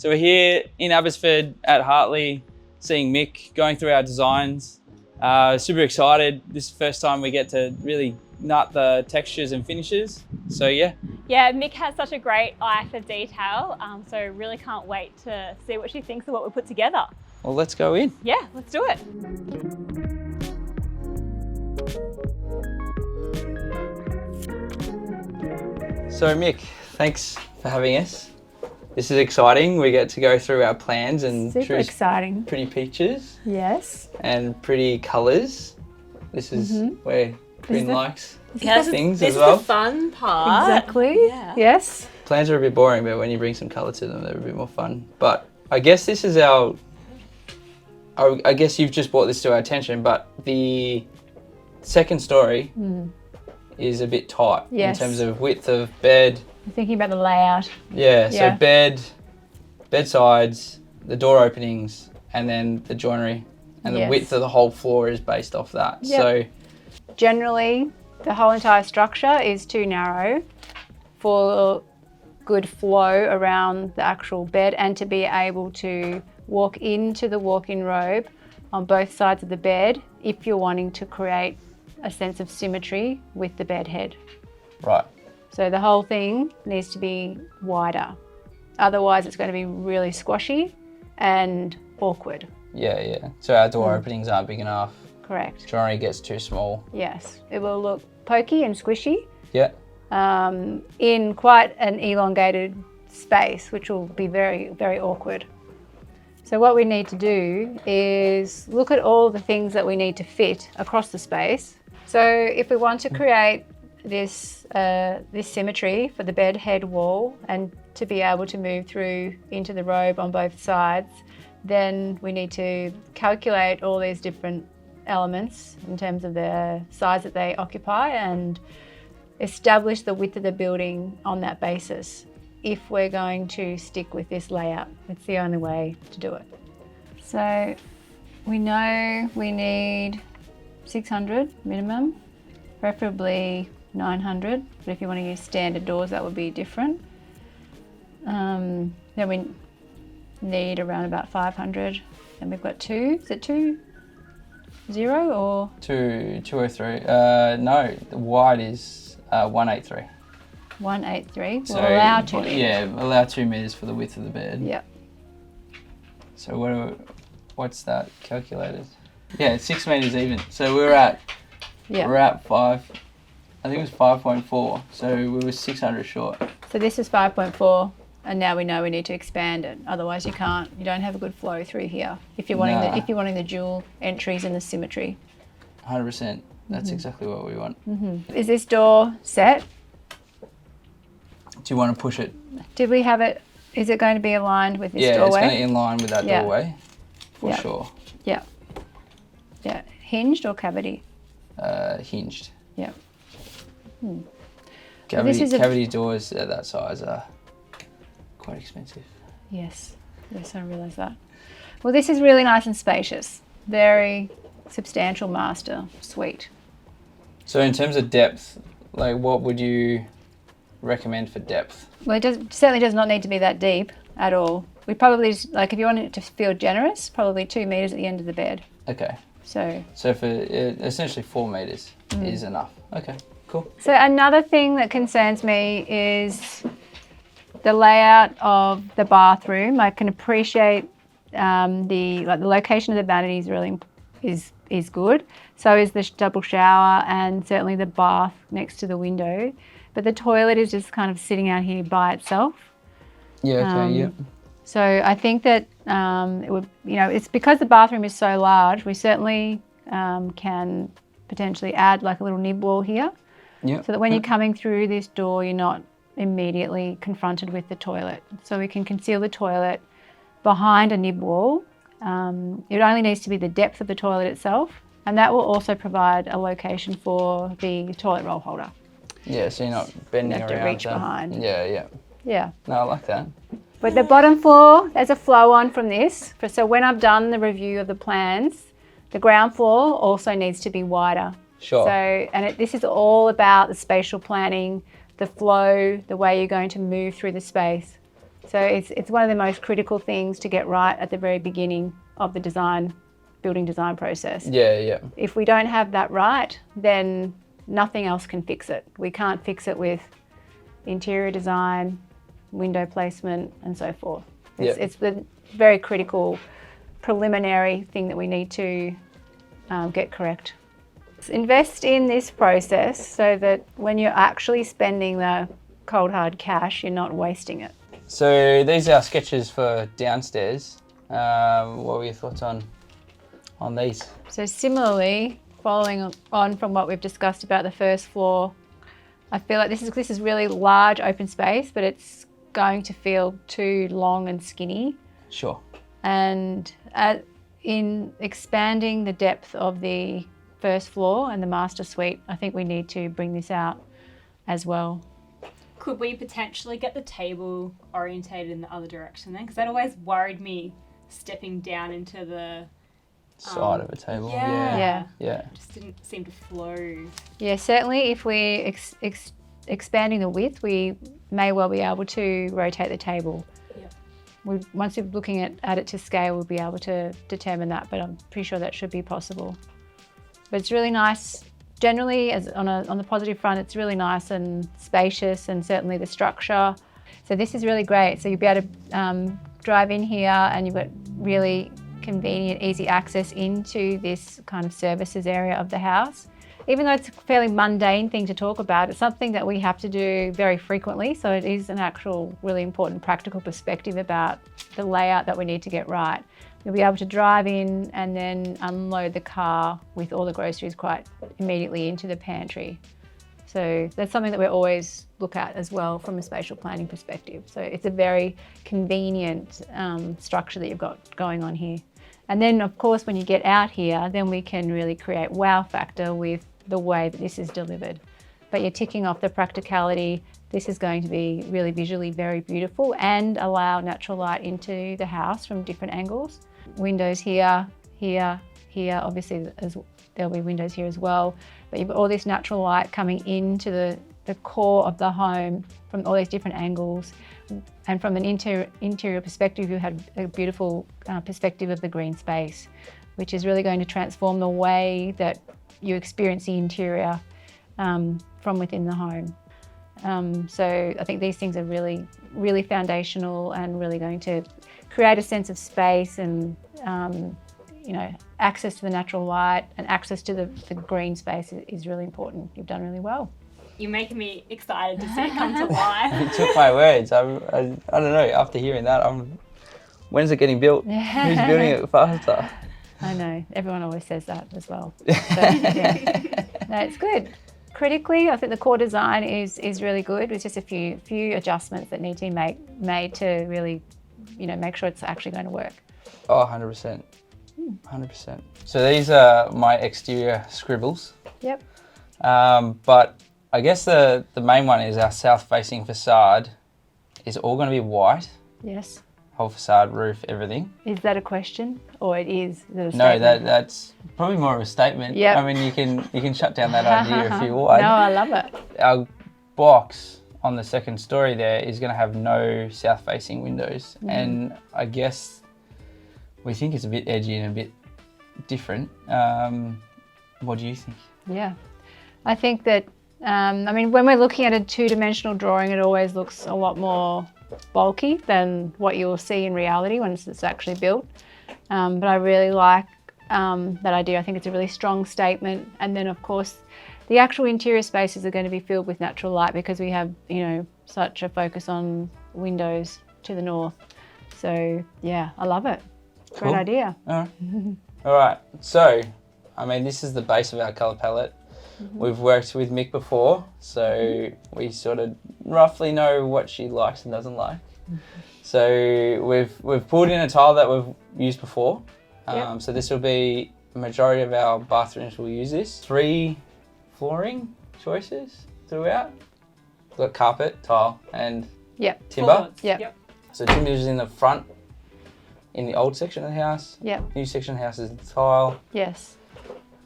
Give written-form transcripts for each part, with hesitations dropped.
So we're here in Abbotsford at Hartley, seeing Mick going through our designs. Super excited. This is the first time we get to really nut the textures and finishes. So yeah. Yeah, Mick has such a great eye for detail, so really can't wait to see what she thinks of what we put together. Well, let's go in. Yeah, let's do it. So Mick, thanks for having us. This is exciting. We get to go through our plans and Super choose exciting. pretty pictures Yes. and pretty colours. This is where Bryn likes things as well. This is the fun part. Exactly. Yeah. Yes. Plans are a bit boring, but when you bring some colour to them, they're a bit more fun. But I guess this is our... I guess you've just brought this to our attention, but the second story is a bit tight Yes. in terms of width of bed. I'm thinking about the layout. Yeah, so Yeah. bed sides, the door openings, and then the joinery. And the Yes. width of the whole floor is based off that. Yep. So Generally, the whole entire structure is too narrow for good flow around the actual bed and to be able to walk into the walk-in robe on both sides of the bed if you're wanting to create a sense of symmetry with the bed head. right. So the whole thing needs to be wider. Otherwise, it's going to be really squashy and awkward. Yeah. So our door openings aren't big enough. Correct. Joinery gets too small. Yes. It will look pokey and squishy Yeah. in quite an elongated space, which will be very, very awkward. So what we need to do is look at all the things that we need to fit across the space. So if we want to create this symmetry for the bed head wall and to be able to move through into the robe on both sides, then we need to calculate all these different elements in terms of the size that they occupy and establish the width of the building on that basis if we're going to stick with this layout. It's the only way to do it. So we know we need 600 minimum, preferably 900, but if you want to use standard doors, that would be different. Then we need around about 500, and we've got 2. Is it 20 or? 203. No, the wide is 183. 183. We'll So, allow 2 meters. Yeah, allow 2 meters for the width of the bed. Yep. So what's that calculated? Yeah, it's 6 meters even. So we're at 5. I think it was 5.4. So we were 600 short. So this is 5.4, and now we know we need to expand it. Otherwise, you don't have a good flow through here. If you're wanting the dual entries and the symmetry. 100%. That's exactly what we want. Is this door set? Do you want to push it? Did we have it? Is it going to be aligned with this Yeah, doorway? it's going to inline with that Yeah. doorway, for Yeah. sure. Yeah. Yeah. Hinged or cavity? Hinged. Yeah. Cavity doors at that size are quite expensive. Yes. Yes, I realise that. Well, this is really nice and spacious. Very substantial master suite. So in terms of depth, like what would you recommend for depth? Well, certainly does not need to be that deep at all. We probably, if you want it to feel generous, probably 2 meters at the end of the bed. Okay. So for essentially 4 meters is enough. Okay, cool. So another thing that concerns me is the layout of the bathroom. I can appreciate the location of the vanities really is good. So is the double shower and certainly the bath next to the window. But the toilet is just kind of sitting out here by itself. Yeah, okay, yeah. So I think that it would, it's because the bathroom is so large, we certainly can potentially add like a little nib wall here. Yeah. So that when you're coming through this door, you're not immediately confronted with the toilet. So we can conceal the toilet behind a nib wall. It only needs to be the depth of the toilet itself, and that will also provide a location for the toilet roll holder. Yeah, so you're not bending You have to around. reach behind. Yeah. Yeah. No, I like that. But the bottom floor, there's a flow on from this. So when I've done the review of the plans, the ground floor also needs to be wider. Sure. So, this is all about the spatial planning, the flow, the way you're going to move through the space. So it's one of the most critical things to get right at the very beginning of the building design process. Yeah. If we don't have that right, then nothing else can fix it. We can't fix it with interior design, window placement, and so forth. It's the very critical preliminary thing that we need to get correct. Invest in this process so that when you're actually spending the cold hard cash, you're not wasting it. So these are sketches for downstairs. What were your thoughts on these? So similarly, following on from what we've discussed about the first floor, I feel like this is really large open space, but it's going to feel too long and skinny. Sure. And in expanding the depth of the first floor and the master suite, I think we need to bring this out as well. Could we potentially get the table orientated in the other direction then? Because that always worried me stepping down into the Side of a table. Yeah. Yeah. It just didn't seem to flow. Yeah, certainly if we expanding the width, we may well be able to rotate the table. Once we're looking at it to scale, we'll be able to determine that, but I'm pretty sure that should be possible. But it's really nice. Generally, as on the positive front, it's really nice and spacious, and certainly the structure. So this is really great. So you'll be able to drive in here, and you've got really convenient, easy access into this kind of services area of the house. Even though it's a fairly mundane thing to talk about, it's something that we have to do very frequently. So it is an actual really important practical perspective about the layout that we need to get right. You'll be able to drive in and then unload the car with all the groceries quite immediately into the pantry. So that's something that we always look at as well from a spatial planning perspective. So it's a very convenient structure that you've got going on here. And then of course, when you get out here, then we can really create wow factor with the way that this is delivered. But you're ticking off the practicality. This is going to be really visually very beautiful and allow natural light into the house from different angles. Windows here, here, here. Obviously, there'll be windows here as well. But you've got all this natural light coming into the core of the home from all these different angles. And from an interior perspective, you have a beautiful perspective of the green space, which is really going to transform the way that you experience the interior from within the home. So I think these things are really, really foundational and really going to create a sense of space and access to the natural light and access to the green space is really important. You've done really well. You're making me excited to see it come to life. You took my words. I don't know. After hearing that, when's it getting built? Who's building it faster? I know. Everyone always says that as well. But, yeah. No, it's good. Critically, I think the core design is really good. With just a few adjustments that need to be made to really, make sure it's actually going to work. Oh, 100%. 100%. So these are my exterior scribbles. Yep. But I guess the main one is our south-facing facade is all going to be white. Yes. Whole facade, roof, everything. Is that a question, or is it a statement? No, that's probably more of a statement. Yep. I mean, you can shut down that idea if you want. No, I love it. Our box on the second story there is going to have no south-facing windows, and I guess we think it's a bit edgy and a bit different. What do you think? Yeah, I think that. When we're looking at a two-dimensional drawing, it always looks a lot more bulky than what you'll see in reality once it's actually built. But I really like that idea. I think it's a really strong statement. And then, of course, the actual interior spaces are going to be filled with natural light because we have, such a focus on windows to the north. So, yeah, I love it. Great idea. All right. So, this is the base of our colour palette. We've worked with Mick before, so we sort of roughly know what she likes and doesn't like. So we've pulled in a tile that we've used before. So this will be the majority of our bathrooms will use this. 3 flooring choices throughout. We've got carpet, tile, and timber. Yep. So timber is in the front, in the old section of the house. Yep. New section of the house is the tile. Yes.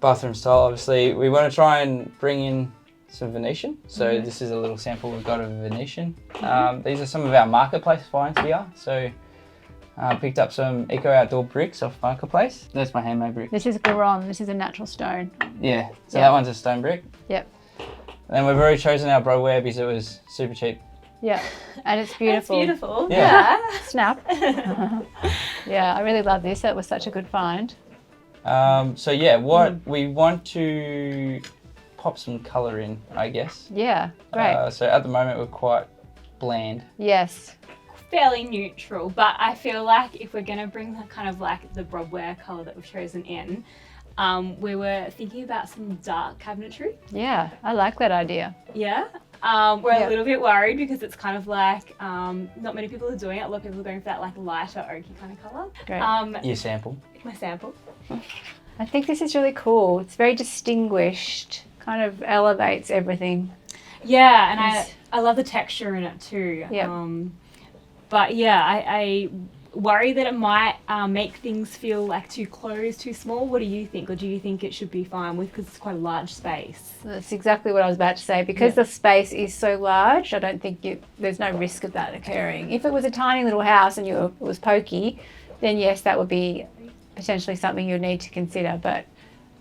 Bathroom style, obviously. We want to try and bring in some Venetian. So this is a little sample we've got of Venetian. These are some of our marketplace finds here. So picked up some eco outdoor bricks off marketplace. That's my handmade brick. This is Garon. This is a natural stone. Yeah, so that one's a stone brick. Yep. And we've already chosen our Broadware because it was super cheap. Yeah, and it's beautiful. That's beautiful. Yeah. Snap. Yeah, I really love this. That was such a good find. So yeah, what we want to pop some colour in, I guess. Yeah, great. So at the moment we're quite bland. Yes. Fairly neutral, but I feel like if we're gonna bring the kind of like the Broadware colour that we've chosen in, we were thinking about some dark cabinetry. Yeah, I like that idea. Yeah. We're a little bit worried because it's kind of like not many people are doing it. A lot of people are going for that like lighter oaky kind of colour. Great. Your sample. My sample. I think this is really cool. It's very distinguished, kind of elevates everything. Yeah, and I love the texture in it too. Yeah. But yeah, I worry that it might make things feel like too close, too small. What do you think? Or do you think it should be fine with, because it's quite a large space? That's exactly what I was about to say. Because the space is so large, I don't think there's no risk of that occurring. If it was a tiny little house and it was pokey, then yes, that would be potentially something you'd need to consider. But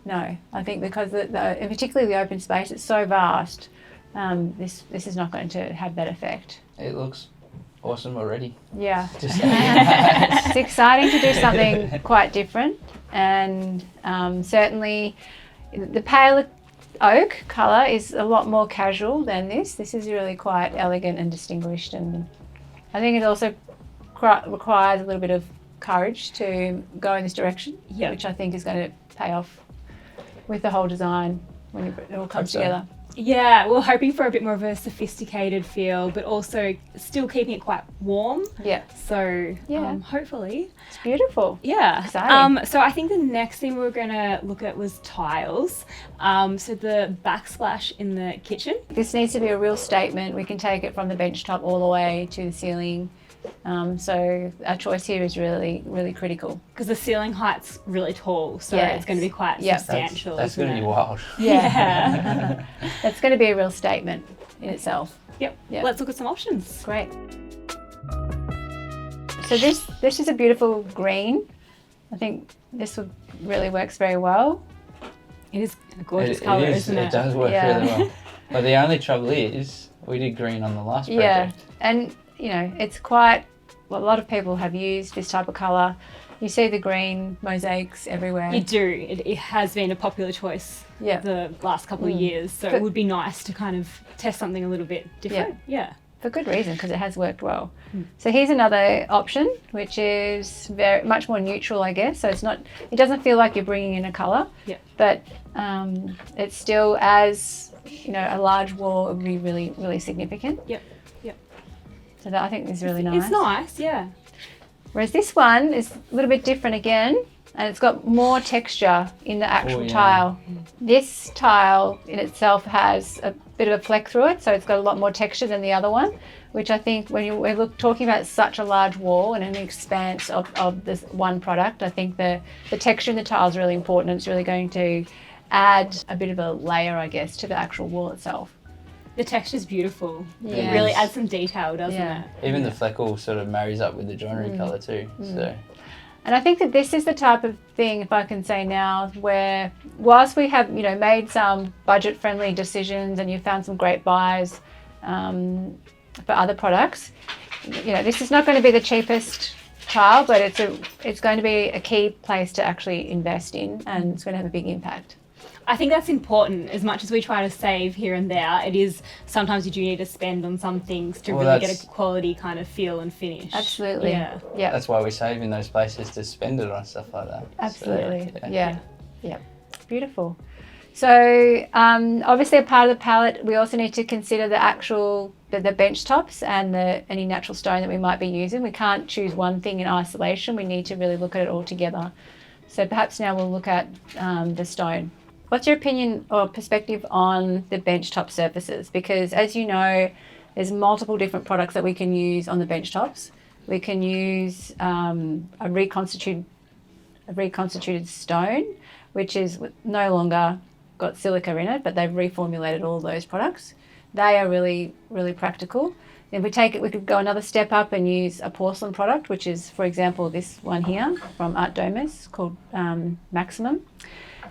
no, I think because and particularly the open space, it's so vast, this is not going to have that effect. It looks awesome already. Yeah. Just It's exciting to do something quite different, and certainly the pale oak colour is a lot more casual than this. This is really quite elegant and distinguished, and I think it also requires a little bit of courage to go in this direction, which I think is going to pay off with the whole design when it all comes together. Yeah, we're hoping for a bit more of a sophisticated feel, but also still keeping it quite warm. Yeah. So hopefully. It's beautiful. Yeah. Exciting. So I think the next thing we were going to look at was tiles. So the backsplash in the kitchen. This needs to be a real statement. We can take it from the benchtop all the way to the ceiling. So our choice here is really, really critical. Because the ceiling height's really tall, so it's going to be quite substantial. That's going to be wild. Yeah. That's going to be a real statement in itself. Yep. Let's look at some options. Great. So this is a beautiful green. I think this really works very well. It is a gorgeous colour, isn't it? It does work really well. But the only trouble is we did green on the last project. Yeah, and you know, it's quite, a lot of people have used this type of colour. You see the green mosaics everywhere. You do. It has been a popular choice the last couple of years, so it would be nice to kind of test something a little bit different. Yeah. For good reason, because it has worked well. So here's another option, which is very much more neutral, I guess. So it doesn't feel like you're bringing in a colour, but it's still, as you know, a large wall, it would be really, really significant. Yep. So that I think is really nice. It's nice, yeah. Whereas this one is a little bit different again, and it's got more texture in the actual tile. This tile in itself has a bit of a fleck through it, so it's got a lot more texture than the other one, which I think when we're talking about such a large wall and an expanse of this one product, I think the texture in the tile is really important. It's really going to add a bit of a layer, I guess, to the actual wall itself. The texture's beautiful. Yeah. It really adds some detail, doesn't it? Even the fleckle sort of marries up with the joinery colour too. So. And I think that this is the type of thing, if I can say now, where whilst we have, you know, made some budget-friendly decisions and you found some great buys for other products, you know, this is not going to be the cheapest tile, but it's going to be a key place to actually invest in, and it's going to have a big impact. I think that's important. As much as we try to save here and there, it is sometimes you do need to spend on some things to really get a quality kind of feel and finish. Absolutely. Yeah. That's why we save in those places, to spend it on stuff like that. Absolutely. So, yeah. Beautiful. So obviously a part of the palette, we also need to consider the actual the bench tops and any natural stone that we might be using. We can't choose one thing in isolation. We need to really look at it all together. So perhaps now we'll look at the stone. What's your opinion or perspective on the benchtop surfaces? Because as you know, there's multiple different products that we can use on the benchtops. We can use a reconstituted stone, which is no longer got silica in it, but they've reformulated all those products. They are really, really practical. If we take it, we could go another step up and use a porcelain product, which is, for example, this one here from Art Domus called Maximum.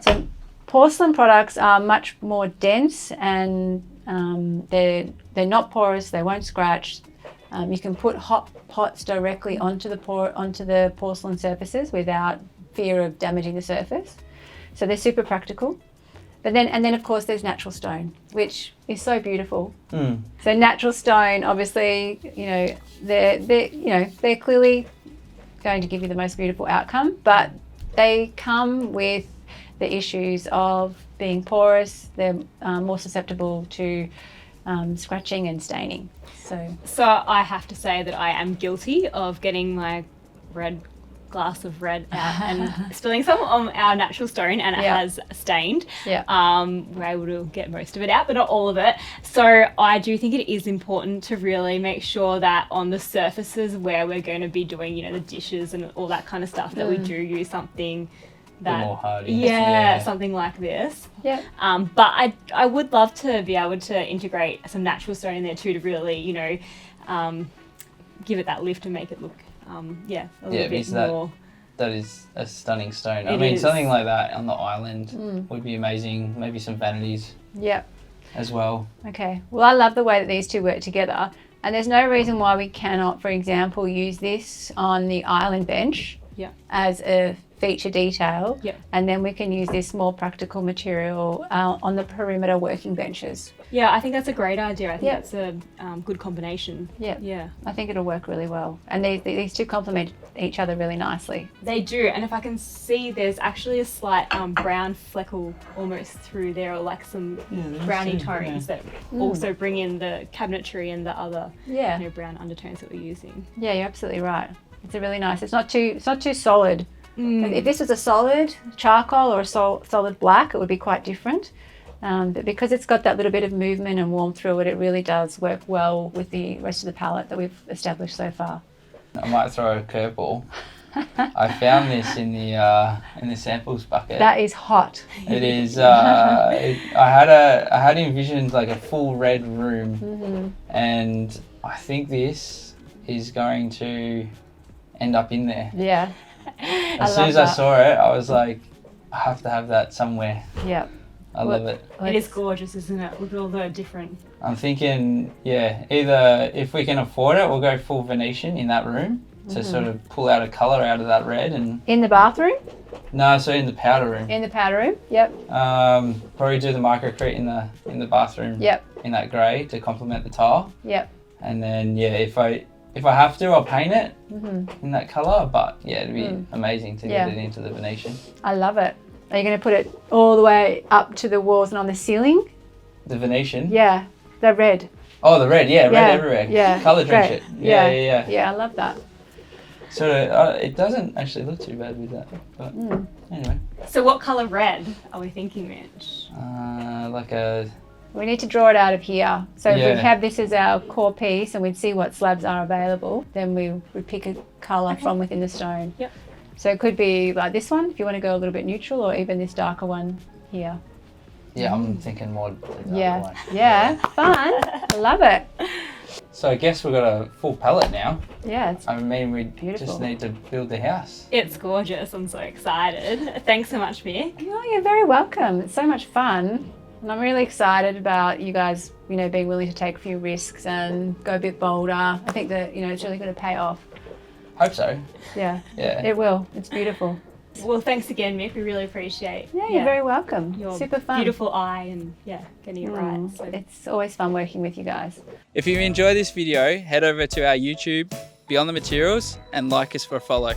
So porcelain products are much more dense, and they're not porous. They won't scratch. You can put hot pots directly onto the porcelain surfaces without fear of damaging the surface. So they're super practical. But then of course there's natural stone, which is so beautiful. So natural stone, obviously, they're clearly going to give you the most beautiful outcome, but they come with the issues of being porous. They're more susceptible to scratching and staining. So I have to say that I am guilty of getting my glass of red out and spilling some on our natural stone, and it has stained. We're able to get most of it out, but not all of it. So I do think it is important to really make sure that on the surfaces where we're going to be doing, the dishes and all that kind of stuff, that we do use something that more hardy. Something like this. Yeah. But I would love to be able to integrate some natural stone in there too, to really, give it that lift and make it look a little bit more. That is a stunning stone. I mean, something like that on the island would be amazing. Maybe some vanities. As well. Okay. Well, I love the way that these two work together, and there's no reason why we cannot, for example, use this on the island bench as a feature detail, and then we can use this more practical material on the perimeter working benches. Yeah, I think that's a great idea. I think that's a good combination. Yeah, I think it'll work really well, and these two complement each other really nicely. They do, and if I can see, there's actually a slight brown fleckle almost through there, or like some browny tones that also bring in the cabinetry and the other brown undertones that we're using. Yeah, you're absolutely right. It's a really nice. It's not too solid. If this was a solid charcoal or a solid black, it would be quite different. But because it's got that little bit of movement and warmth through it, it really does work well with the rest of the palette that we've established so far. I might throw a curveball. I found this in the samples bucket. That is hot. It is. I had envisioned like a full red room, and I think this is going to end up in there. Yeah. As soon as I saw it, I was like, I have to have that somewhere. Yeah. I love it. It is gorgeous, isn't it? With all the different... I'm thinking, either if we can afford it, we'll go full Venetian in that room to sort of pull out a colour out of that red. And in the bathroom? No, so in the powder room. In the powder room, yep. Probably do the microcrete in the bathroom. Yep. In that grey to complement the tile. Yep. And then if I have to, I'll paint it in that colour. But it'd be amazing to get it into the Venetian. I love it. Are you going to put it all the way up to the walls and on the ceiling? The Venetian? Yeah, the red. Oh, the red, red everywhere. Yeah, colour drench it. Yeah, I love that. So it doesn't actually look too bad with that. But anyway. So what colour red are we thinking, Mitch? Like a... We need to draw it out of here. So if we have this as our core piece and we'd see what slabs are available, then we would pick a colour from within the stone. Yep. So it could be like this one, if you want to go a little bit neutral, or even this darker one here. Yeah, I'm thinking more the darker one. Yeah, fun. I love it. So I guess we've got a full palette now. Yeah, we beautiful. Just need to build the house. It's gorgeous. I'm so excited. Thanks so much, Mick. Oh, you're very welcome. It's so much fun. And I'm really excited about you guys, being willing to take a few risks and go a bit bolder. I think that, it's really going to pay off. Hope so. Yeah. Yeah. It will. It's beautiful. Well, thanks again, Mick. We really appreciate you're very welcome. Your super fun. Beautiful eye and getting it right. So. It's always fun working with you guys. If you enjoy this video, head over to our YouTube, Beyond the Materials, and like us for a follow.